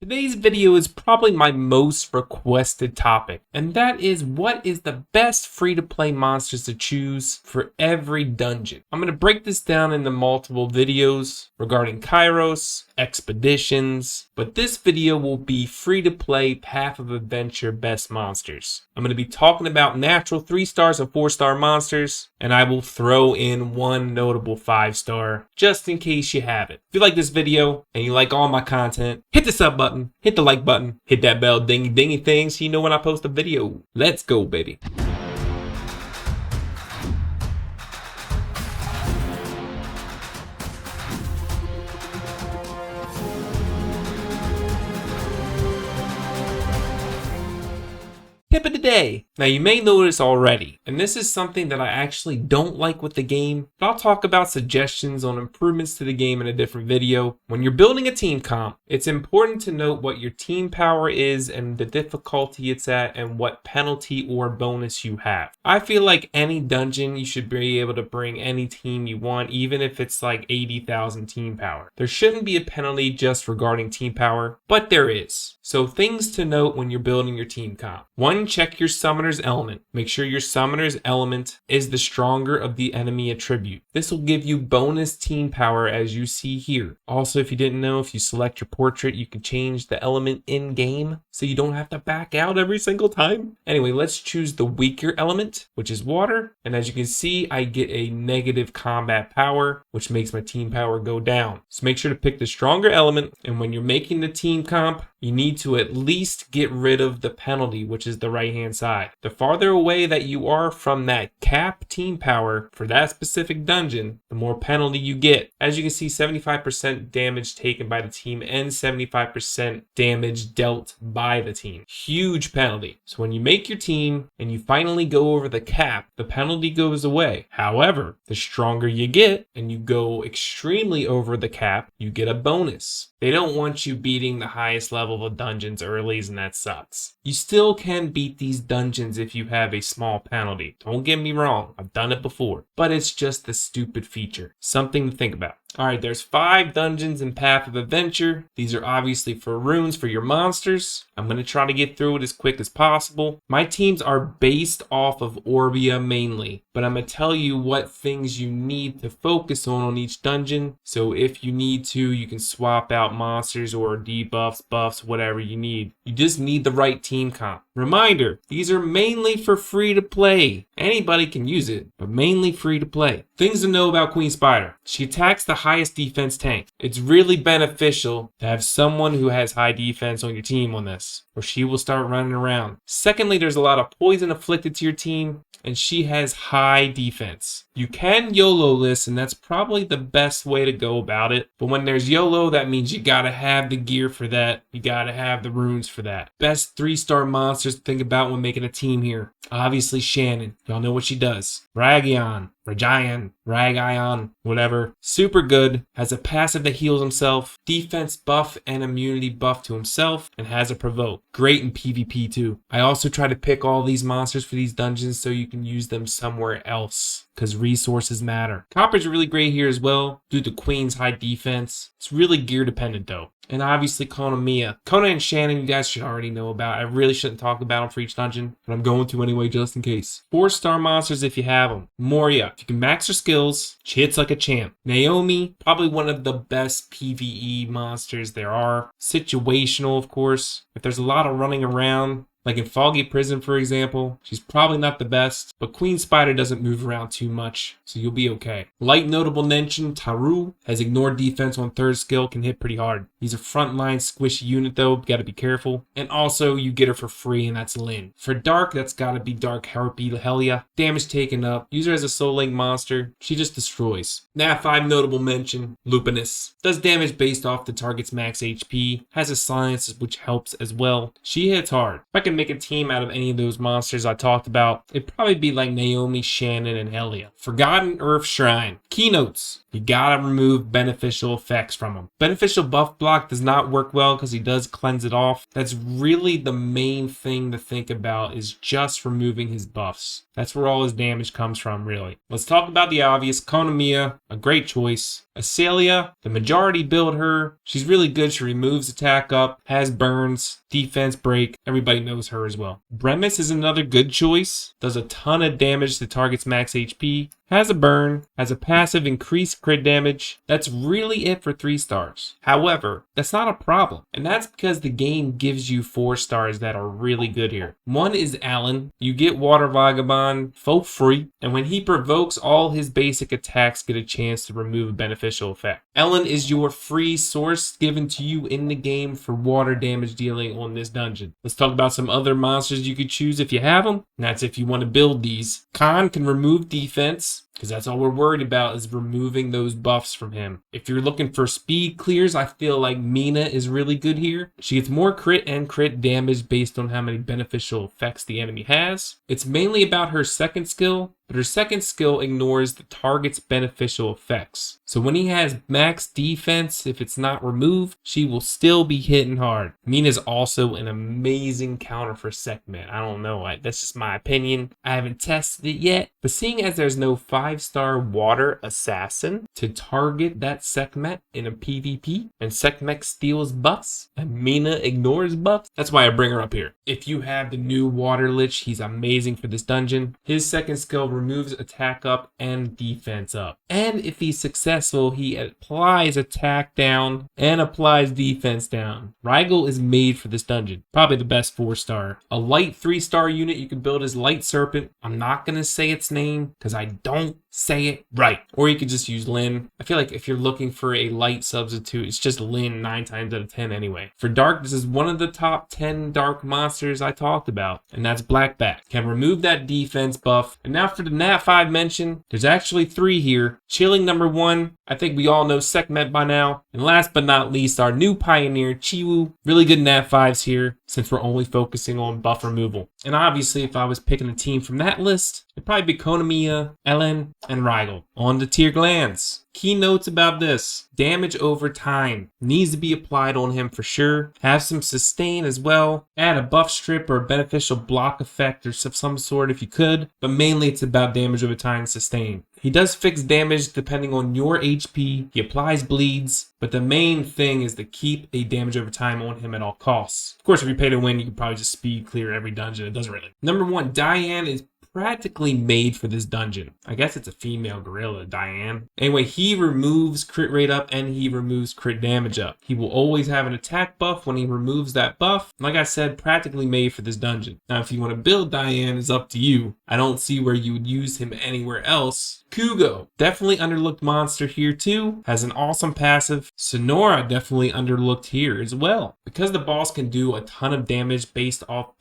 Today's video is probably my most requested topic, and that is what is the best free-to-play monsters to choose for every dungeon. I'm going to break this down into multiple videos regarding Cairos, expeditions, but this video will be free-to-play Path of Adventure best monsters. I'm going to be talking about natural 3-star and 4-star monsters, and I will throw in one notable 5-star just in case you haven't. If you like this video and you like all my content, hit the sub button, hit the like button, hit that bell dingy dingy thing so you know when I post a video. Let's go, baby. Tip of the day. Now you may notice already, and this is something that I actually don't like with the game, but I'll talk about suggestions on improvements to the game in a different video. When you're building a team comp, it's important to note what your team power is and the difficulty it's at and what penalty or bonus you have. I feel like any dungeon you should be able to bring any team you want, even if it's like 80,000 team power. There shouldn't be a penalty just regarding team power, but there is. So things to note when you're building your team comp. 1, check your summoner's element. Make sure your summoner's element is the stronger of the enemy attribute. This will give you bonus team power as you see here. Also, if you didn't know, if you select your portrait, you can change the element in game so you don't have to back out every single time. Anyway, let's choose the weaker element, which is water. And as you can see, I get a negative combat power, which makes my team power go down. So make sure to pick the stronger element. And when you're making the team comp, you need to at least get rid of the penalty, which is the right-hand side. The farther away that you are from that cap team power for that specific dungeon, the more penalty you get. As you can see, 75% damage taken by the team and 75% damage dealt by the team. Huge penalty. So when you make your team and you finally go over the cap, the penalty goes away. However, the stronger you get and you go extremely over the cap, you get a bonus. They don't want you beating the highest level of dungeons early, and that sucks. You still can beat these dungeons if you have a small penalty. Don't get me wrong, I've done it before, but it's just a stupid feature. Something to think about. Alright, there's 5 dungeons in Path of Adventure. These are obviously for runes for your monsters. I'm going to try to get through it as quick as possible. My teams are based off of Orbia mainly, but I'm going to tell you what things you need to focus on each dungeon. So if you need to, you can swap out monsters or debuffs, buffs, whatever you need. You just need the right team comp. Reminder, these are mainly for free to play. Anybody can use it, but mainly free to play. Things to know about Queen Spider. She attacks the highest defense tank. It's really beneficial to have someone who has high defense on your team on this, or she will start running around. Secondly, there's a lot of poison afflicted to your team, and she has high defense. You can YOLO this, and that's probably the best way to go about it. But when there's YOLO, that means you gotta have the gear for that. You gotta have the runes for that. Best 3-star monsters to think about when making a team here. Obviously Shannon. Y'all know what she does. Ragayan, whatever. Super good. Has a passive that heals himself, defense buff and immunity buff to himself, and has a provoke. Great in PvP too. I also try to pick all these monsters for these dungeons so you can use them somewhere else, because resources matter. Copper's really great here as well, due to Queen's high defense. It's really gear dependent though. And obviously Konamiya. Kona and Shannon you guys should already know about. I really shouldn't talk about them for each dungeon, but I'm going to anyway just in case. 4-star monsters if you have them. Moria. If you can max her skills, she hits like a champ. Naomi. Probably one of the best PvE monsters there are. Situational of course. If there's a lot of running around, like in Foggy Prison, for example, she's probably not the best, but Queen Spider doesn't move around too much, so you'll be okay. Light notable mention, Taru has ignored defense on 3rd skill, can hit pretty hard. He's a frontline squishy unit though, gotta be careful. And also, you get her for free, and that's Lynn. For Dark, that's gotta be Dark Harpy Helia. Damage taken up, use her as a soul link monster, she just destroys. Now 5 notable mention, Lupinus. Does damage based off the target's max HP, has a silence which helps as well. She hits hard. If I can can make a team out of any of those monsters I talked about, it'd probably be like Naomi, Shannon, and Helia. Forgotten Earth Shrine. Keynotes. You gotta remove beneficial effects from him. Beneficial buff block does not work well because he does cleanse it off. That's really the main thing to think about, is just removing his buffs. That's where all his damage comes from, really. Let's talk about the obvious. Konamiya, a great choice. Acelia, the majority build her. She's really good. She removes attack up, has burns, defense break. Everybody knows her as well. Bremis is another good choice. Does a ton of damage to target's max HP. Has a burn, has a passive increased crit damage. That's really it for 3 stars. However, that's not a problem. And that's because the game gives you 4 stars that are really good here. One is Alan. You get Water Vagabond for free. And when he provokes, all his basic attacks get a chance to remove a beneficial effect. Ellen is your free source given to you in the game for water damage dealing on this dungeon. Let's talk about some other monsters you could choose if you have them. And that's if you want to build these. Khan can remove defense, because that's all we're worried about, is removing those buffs from him. If you're looking for speed clears, I feel like Mina is really good here. She gets more crit and crit damage based on how many beneficial effects the enemy has. It's mainly about her second skill, but her second skill ignores the target's beneficial effects. So when he has max defense, if it's not removed, she will still be hitting hard. Mina's also an amazing counter for Sekhmet. I don't know, that's just my opinion. I haven't tested it yet, but seeing as there's no 5-star water assassin to target that Sekhmet in a PvP, and Sekhmet steals buffs, and Mina ignores buffs, that's why I bring her up here. If you have the new Water Lich, he's amazing for this dungeon. His second skill removes attack up and defense up. And if he's successful, he applies attack down and applies defense down. Rigel is made for this dungeon. Probably the best 4-star. A light 3-star unit you can build is Light Serpent. I'm not going to say its name because I don't say it right. Or you could just use Lyn. I feel like if you're looking for a light substitute, it's just Lyn 9 times out of 10 anyway. For dark, this is one of the top 10 dark monsters I talked about, and that's Blackback. Can remove that defense buff. And now for the Nat 5 mention, there's actually 3 here. Chilling number 1, I think we all know Sekhmet by now. And last but not least, our new pioneer, Chiwu. Really good Nat 5s here, since we're only focusing on buff removal. And obviously, if I was picking a team from that list, it'd probably be Konamiya, Ellen, and Rigel. On to tier glands. Key notes about this: damage over time needs to be applied on him for sure. Have some sustain as well. Add a buff strip or a beneficial block effect or some sort if you could, but mainly it's about damage over time and sustain. He does fix damage depending on your HP. He applies bleeds, but the main thing is to keep a damage over time on him at all costs. Of course, if you pay to win, you can probably just speed clear every dungeon. It doesn't really. Number 1, Diane is practically made for this dungeon. I guess it's a female gorilla, Diane. Anyway, he removes crit rate up and he removes crit damage up. He will always have an attack buff when he removes that buff. Like I said, practically made for this dungeon. Now, if you want to build Diane, it's up to you. I don't see where you would use him anywhere else. Kugo, definitely underlooked monster here too. Has an awesome passive. Sonora, definitely underlooked here as well. Because the boss can do a ton of damage fixed off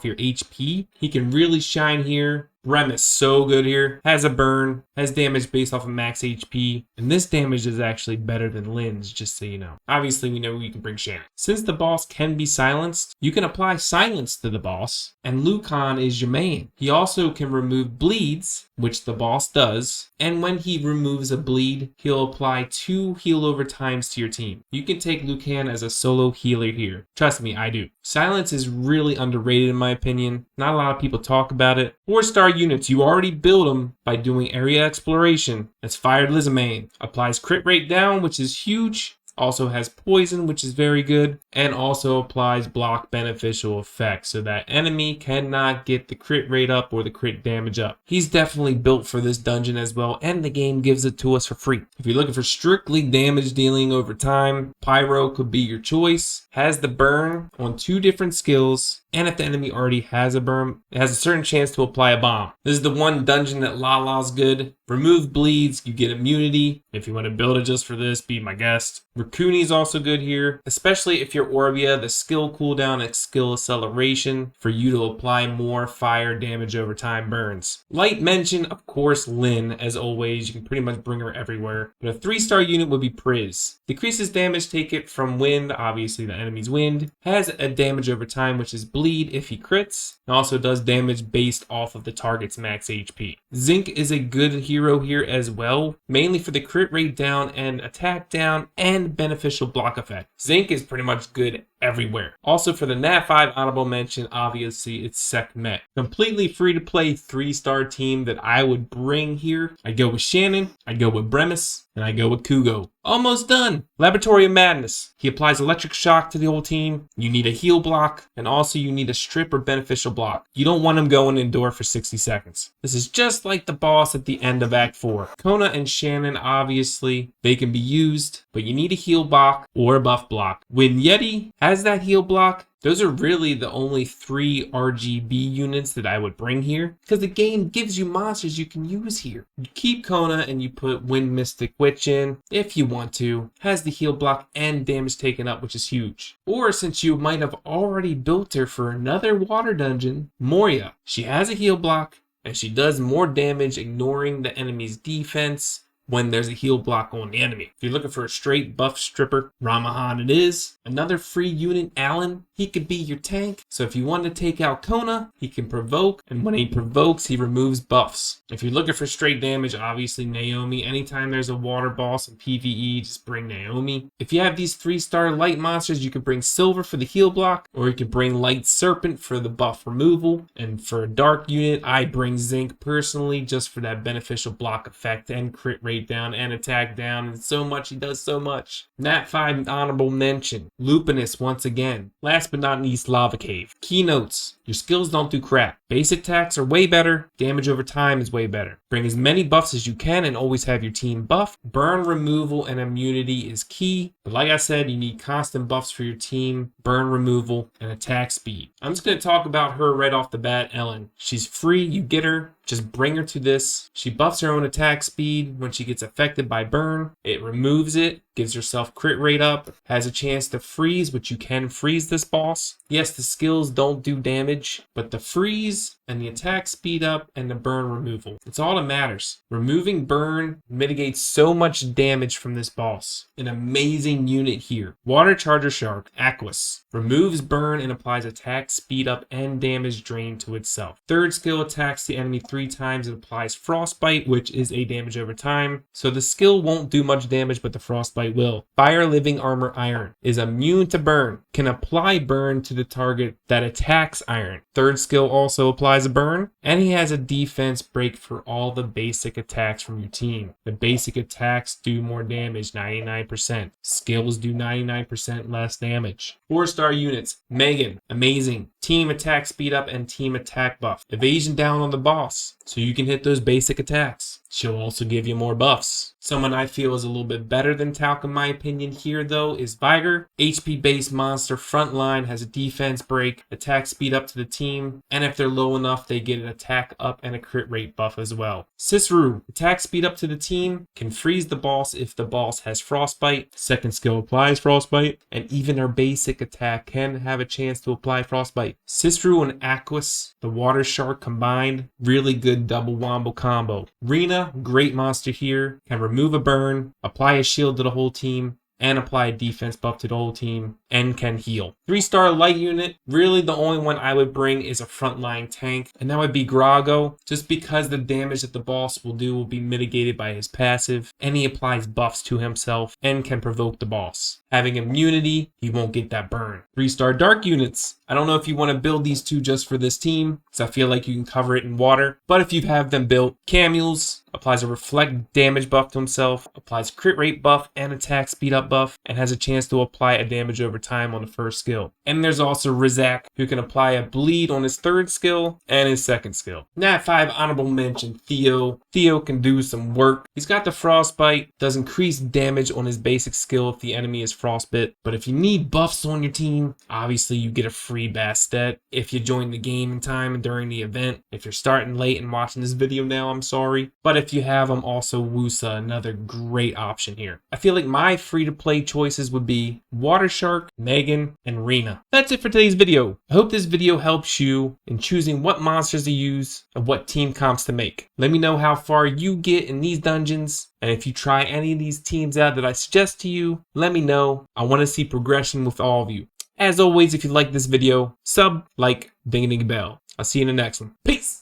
your HP, he can really shine here. Rem is so good here. Has a burn, has damage based off of max HP, and this damage is actually better than Lyn's, just so you know. Obviously, we know you can bring Shannon. Since the boss can be silenced, you can apply silence to the boss, and Lucan is your main. He also can remove bleeds, which the boss does, and when he removes a bleed, he'll apply 2 heal over times to your team. You can take Lucan as a solo healer here. Trust me, I do. Silence is really underrated in my opinion. Not a lot of people talk about it. 4-star units, you already build them by doing area exploration. That's Fired Lizamane. Applies crit rate down, which is huge. Also has poison, which is very good, and also applies block beneficial effects so that enemy cannot get the crit rate up or the crit damage up. He's definitely built for this dungeon as well, and the game gives it to us for free. If you're looking for strictly damage dealing over time, Pyro could be your choice. Has the burn on 2 different skills, and if the enemy already has a burn, it has a certain chance to apply a bomb. This is the one dungeon that Lala's good. Remove bleeds, you get immunity. If you want to build it just for this, be my guest. Rakuni's also good here, especially if you're Orbia, the skill cooldown and skill acceleration for you to apply more fire damage over time burns. Light mention, of course, Lyn, as always. You can pretty much bring her everywhere. But a 3-star unit would be Priz. Decreases damage taken from wind, obviously the enemy's wind. Has a damage over time, which is bleed. bleed if he crits. It also does damage based off of the target's max HP. Zinc is a good hero here as well, mainly for the crit rate down and attack down and beneficial block effect. Zinc is pretty much good everywhere. Also for the Nat 5 honorable mention, obviously it's Sekhmet. Completely free to play 3-star team that I would bring here. I go with Shannon, I go with Bremis, and I go with Kugo. Almost done. Laboratory of Madness. He applies electric shock to the whole team. You need a heal block, and also you need a strip or beneficial block. You don't want him going indoor for 60 seconds. This is just like the boss at the end of Act 4. Kona and Shannon, obviously, they can be used, but you need a heal block or a buff block. When Yeti has that heal block, those are really the only 3 RGB units that I would bring here, because the game gives you monsters you can use here. You keep Kona and you put Wind Mystic Witch in, if you want to. Has the heal block and damage taken up, which is huge. Or since you might have already built her for another water dungeon, Moria. She has a heal block, and she does more damage ignoring the enemy's defense when there's a heal block on the enemy. If you're looking for a straight buff stripper, Ramahan it is. Another free unit, Alan. He could be your tank. So if you want to take out Kona, he can provoke, and when he provokes, he removes buffs. If you're looking for straight damage, obviously Naomi. Anytime there's a water boss in PvE, just bring Naomi. If you have these 3-star light monsters, you could bring Silver for the heal block, or you could bring Light Serpent for the buff removal. And for a dark unit, I bring Zinc personally, just for that beneficial block effect and crit rate down and attack down, and so much. He does so much. Nat 5 honorable mention. Lupinus once again. Last but not least, Lava Cave. Keynotes. Your skills don't do crap. Basic attacks are way better. Damage over time is way better. Bring as many buffs as you can and always have your team buff. Burn removal and immunity is key. But like I said, you need constant buffs for your team, burn removal, and attack speed. I'm just going to talk about her right off the bat, Ellen. She's free. You get her. Just bring her to this. She buffs her own attack speed when she gets affected by burn. It removes it, gives herself crit rate up, has a chance to freeze, which you can freeze this boss. Yes, the skills don't do damage, but the freeze and the attack speed up and the burn removal, it's all that matters. Removing burn mitigates so much damage from this boss. An amazing unit here. Water Charger Shark, Aquas. Removes burn and applies attack speed up and damage drain to itself. Third skill attacks the enemy 3 times and applies Frostbite, which is a damage over time. So the skill won't do much damage, but the Frostbite will. Fire Living Armor Iron is immune to burn. Can apply burn to the target that attacks iron. Third skill also applies a burn, and he has a defense break for all the basic attacks from your team. The basic attacks do more damage, 99%. Skills do 99% less damage. 4-star units. Megan, amazing. Team attack speed up and team attack buff. Evasion down on the boss, so you can hit those basic attacks. She'll also give you more buffs. Someone I feel is a little bit better than Talc in my opinion here though is Viger. HP based monster, frontline, has a defense break, attack speed up to the team, and if they're low enough they get an attack up and a crit rate buff as well. Cicero, attack speed up to the team, can freeze the boss if the boss has Frostbite. Second skill applies Frostbite, and even her basic attack can have a chance to apply Frostbite. Cicero and Aquas, the water shark combined, really good double wombo combo. Rena, great monster here, can remove a burn, apply a shield to the whole team, and apply a defense buff to the whole team, and can heal. 3-star light unit, really the only one I would bring is a frontline tank, and that would be Grago, just because the damage that the boss will do will be mitigated by his passive, and he applies buffs to himself, and can provoke the boss. Having immunity, he won't get that burn. 3-star dark units. I don't know if you want to build these 2 just for this team, because I feel like you can cover it in water, but if you have them built, Camules, applies a reflect damage buff to himself, applies crit rate buff and attack speed up buff, and has a chance to apply a damage over time on the first skill. And there's also Rizak, who can apply a bleed on his 3rd skill and his 2nd skill. Nat 5 honorable mention, Theo. Theo can do some work. He's got the Frostbite, does increase damage on his basic skill if the enemy is frostbit. But if you need buffs on your team, obviously you get a free Bastet if you join the game in time and during the event. If you're starting late and watching this video now, I'm sorry. But if you have them, also Wusa, another great option here. I feel like my free-to-play choices would be Water Shark, Megan, and Rena. That's it for today's video. I hope this video helps you in choosing what monsters to use and what team comps to make. Let me know how far you get in these dungeons, and if you try any of these teams out that I suggest to you, let me know. I want to see progression with all of you. As always, if you like this video, sub, like, ding ding bell. I'll see you in the next one. Peace!